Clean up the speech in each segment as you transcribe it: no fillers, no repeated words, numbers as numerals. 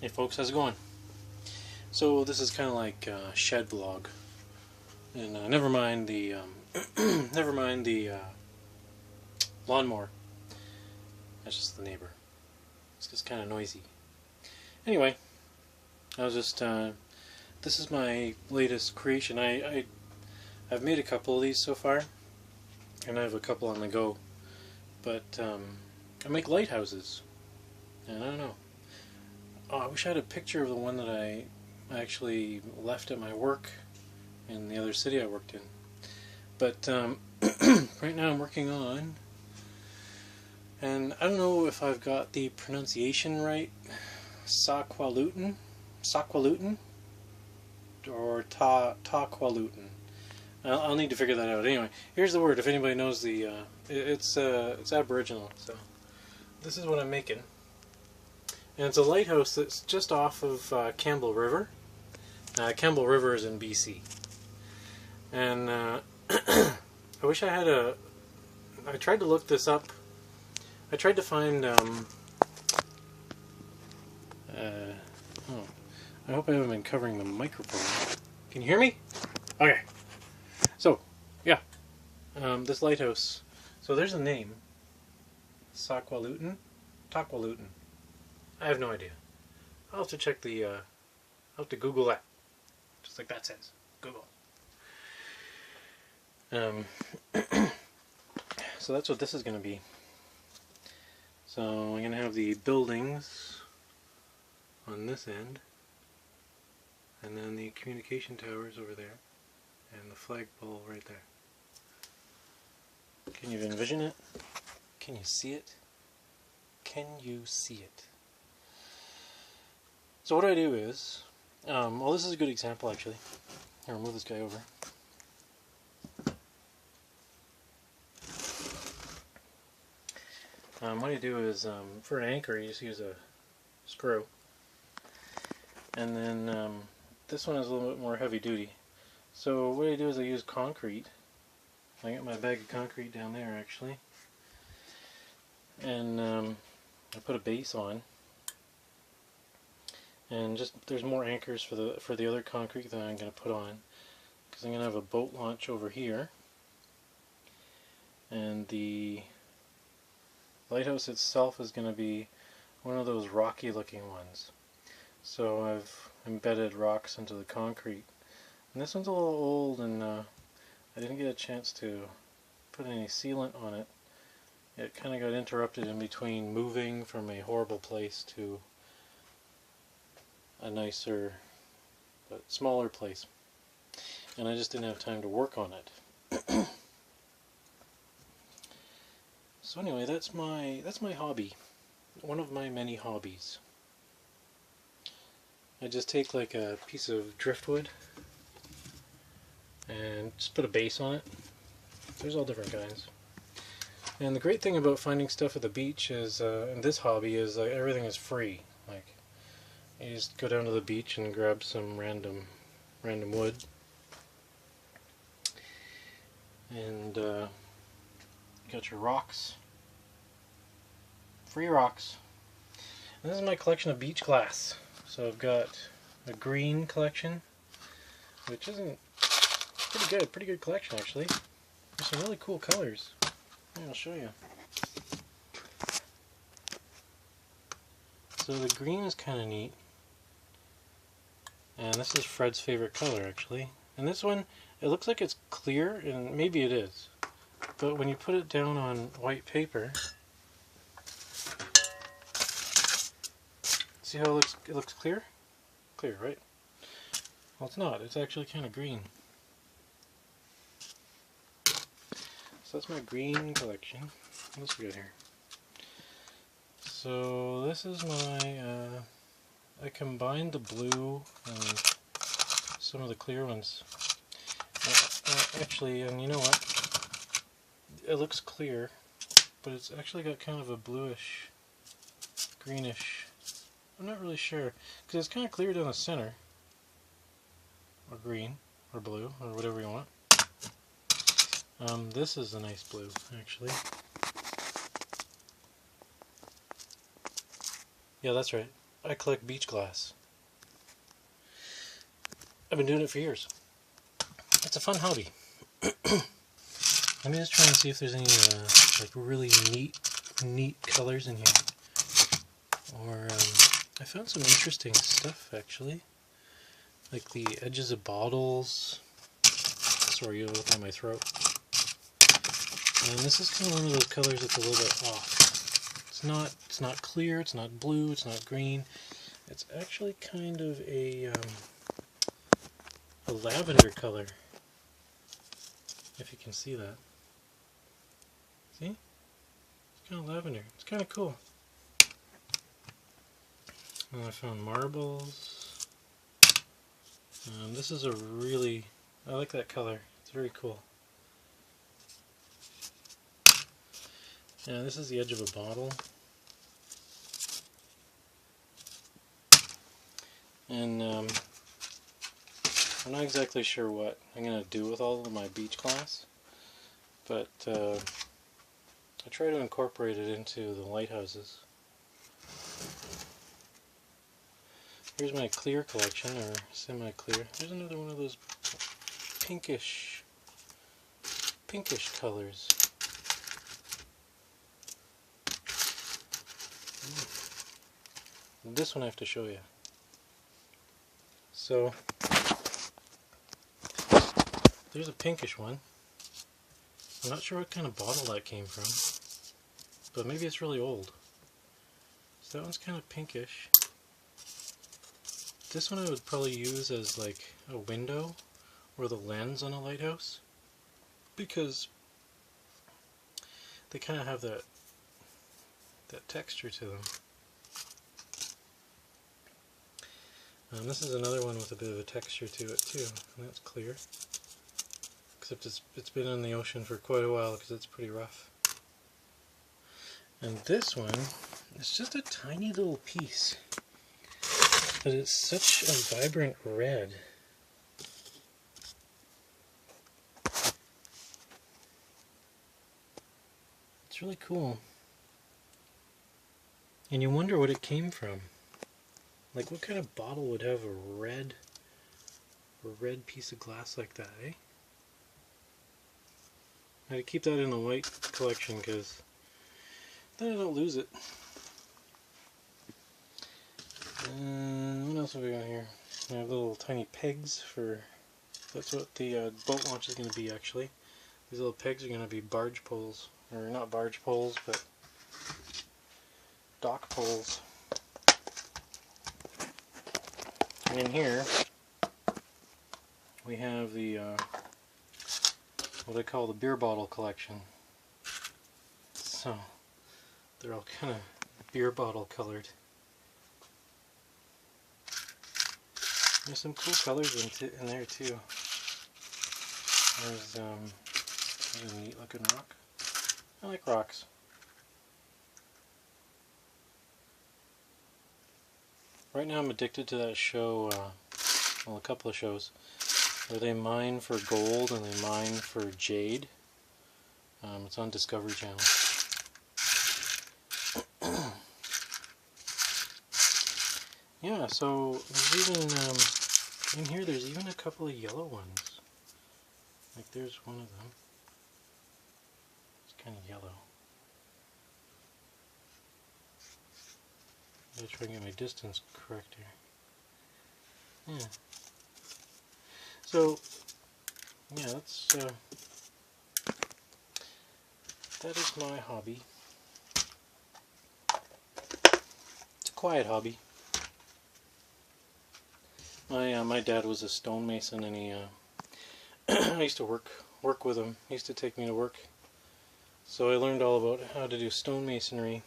Hey folks, how's it going? So this is kind of like a shed vlog, and never mind the never mind the lawnmower. That's just the neighbor. It's just kind of noisy. Anyway, I was just this is my latest creation. I've made a couple of these so far, and I have a couple on the go. But I make lighthouses, and I don't know. Oh, I wish I had a picture of the one that I actually left at my work in the other city I worked in. But right now I'm working on, and I don't know if I've got the pronunciation right, Saqualutin, or Taqualutin. I'll need to figure that out. Anyway, here's the word. If anybody knows the, it's Aboriginal. So this is what I'm making. And it's a lighthouse that's just off of Campbell River. Campbell River is in BC. And I wish I had I tried to look this up. I tried to find, oh, I hope I haven't been covering the microphone. Can you hear me? Okay. So, yeah. This lighthouse. So there's a name. Taqualutin? I have no idea. I'll have to check the, I'll have to Google that. Just like that says. Google. So that's what this is going to be. So I'm going to have the buildings on this end, and then the communication towers over there, and the flagpole right there. Can you envision it? Can you see it? Can you see it? So what I do is, well, this is a good example actually. I'll move this guy over. What I do is, for an anchor, you just use a screw. And then this one is a little bit more heavy duty. So what I do is I use concrete. I got my bag of concrete down there actually. And I put a base on. And just there's more anchors for the other concrete that I'm going to put on, because I'm going to have a boat launch over here, and the lighthouse itself is going to be one of those rocky looking ones. So I've embedded rocks into the concrete, and this one's a little old, and I didn't get a chance to put any sealant on it. It kind of got interrupted in between moving from a horrible place to a nicer but smaller place, and I just didn't have time to work on it. So anyway, that's my hobby, one of my many hobbies. I just take like a piece of driftwood and just put a base on it. There's all different kinds. And the great thing about finding stuff at the beach is, in this hobby, is everything is free. Like, you just go down to the beach and grab some random wood, and you got your rocks, free rocks. And this is my collection of beach glass. So I've got a green collection, which isn't pretty good collection actually. There's some really cool colors. Yeah, I'll show you. So the green is kind of neat. And this is Fred's favorite color, actually. And this one, it looks like it's clear, and maybe it is. But when you put it down on white paper, see how it looks clear? Clear, right? Well, it's not. It's actually kind of green. So that's my green collection. What else we got here? So this is my... I combined the blue and some of the clear ones. Actually, and you know what? It looks clear, but it's actually got kind of a bluish, greenish. I'm not really sure, because it's kind of clear down the center, or green, or blue, or whatever you want. This is a nice blue, actually. Yeah, that's right. I collect beach glass. I've been doing it for years. It's a fun hobby. Let me just try and see if there's any like really neat colors in here. Or I found some interesting stuff actually, like the edges of bottles. Sorry, you'll look at my throat. And this is kind of one of those colors that's a little bit off. It's not clear. It's not blue. It's not green. It's actually kind of a lavender color. If you can see that. See? It's kind of lavender. It's kind of cool. And I found marbles. This is a really... I like that color. It's very cool. Yeah, this is the edge of a bottle. And I'm not exactly sure what I'm going to do with all of my beach glass, but I try to incorporate it into the lighthouses. Here's my clear collection, or semi-clear. There's another one of those pinkish colors. This one I have to show you. So, there's a pinkish one. I'm not sure what kind of bottle that came from, but maybe it's really old. So that one's kind of pinkish. This one I would probably use as like a window or the lens on a lighthouse, because they kind of have that texture to them. This is another one with a bit of a texture to it too, and that's clear. Except it's been in the ocean for quite a while because it's pretty rough. And this one is just a tiny little piece, but it's such a vibrant red. It's really cool. And you wonder what it came from. Like, what kind of bottle would have a red piece of glass like that, eh? I had to keep that in the white collection because then I don't lose it. And what else have we got here? We have little tiny pegs for... That's what the boat launch is going to be, actually. These little pegs are going to be barge poles. Or not barge poles, but dock poles. And in here, we have the, what I call the beer bottle collection. So, they're all kind of beer bottle colored. There's some cool colors in there too. There's a neat looking rock. I like rocks. Right now I'm addicted to that show, well, a couple of shows, where they mine for gold and they mine for jade. It's on Discovery Channel. Yeah, so there's even, in here there's even a couple of yellow ones. Like there's one of them. It's kind of yellow. I'm try and get my distance correct here. Yeah. So, yeah, that is my hobby. It's a quiet hobby. My dad was a stonemason, and he I used to work with him. He used to take me to work, so I learned all about how to do stonemasonry.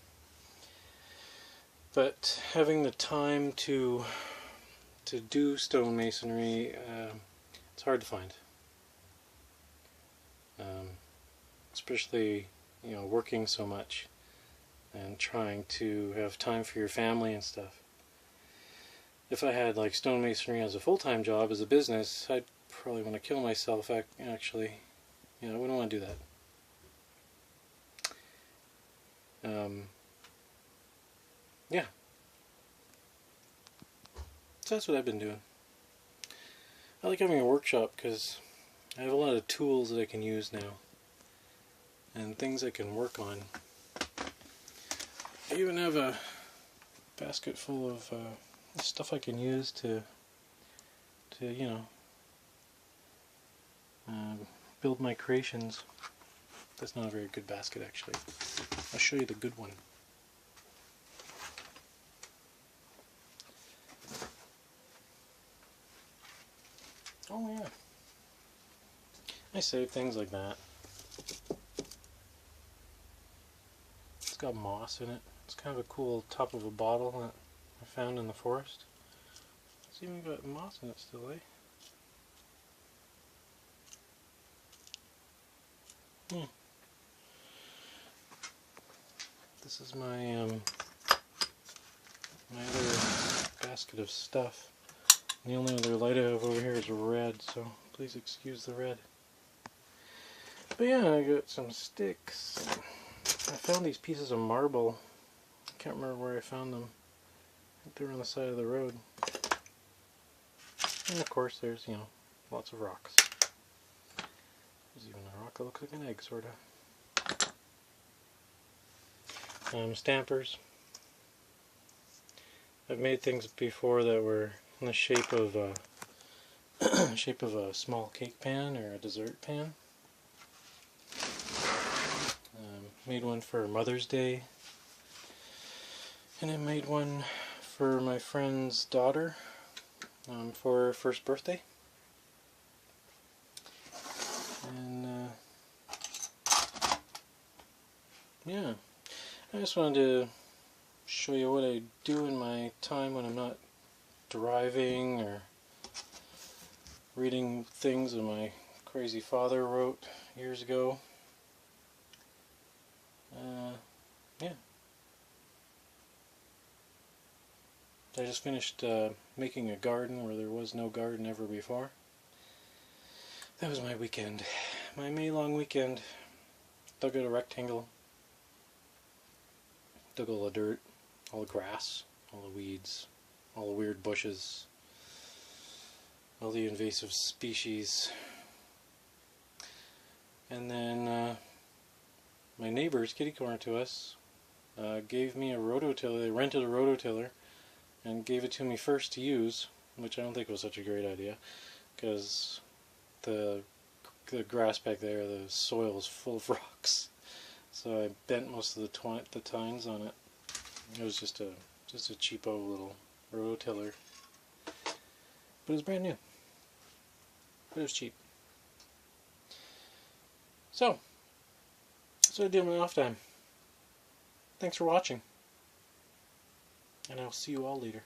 But having the time to do stonemasonry, it's hard to find. Especially, you know, working so much and trying to have time for your family and stuff. If I had like stonemasonry as a full-time job, as a business, I'd probably want to kill myself. Actually, you know, I wouldn't want to do that. Yeah. So that's what I've been doing. I like having a workshop because I have a lot of tools that I can use now and things I can work on. I even have a basket full of stuff I can use to you know, build my creations. That's not a very good basket, actually. I'll show you the good one. Oh yeah. I save things like that. It's got moss in it. It's kind of a cool top of a bottle that I found in the forest. It's even got moss in it still, eh? This is my my other basket of stuff. The only other light I have over here is red, so please excuse the red. But yeah, I got some sticks. I found these pieces of marble. I can't remember where I found them. I think they were on the side of the road. And of course there's, you know, lots of rocks. There's even a rock that looks like an egg, sort of. Stampers. I've made things before that were in the shape of a small cake pan or a dessert pan. Made one for Mother's Day, and I made one for my friend's daughter for her first birthday. And yeah, I just wanted to show you what I do in my time when I'm not driving or reading things that my crazy father wrote years ago. Yeah. I just finished making a garden where there was no garden ever before. That was my weekend. My May-long weekend. Dug out a rectangle. Dug all the dirt, all the grass, all the weeds, all the weird bushes, all the invasive species. And then my neighbors, kitty corner to us, gave me a rototiller. They rented a rototiller and gave it to me first to use, which I don't think was such a great idea, because the grass back there, the soil was full of rocks. So I bent most of the tines on it. It was just a cheapo little rototiller, but it was brand new. But it was cheap. So that's what I do in my off time. Thanks for watching, and I'll see you all later.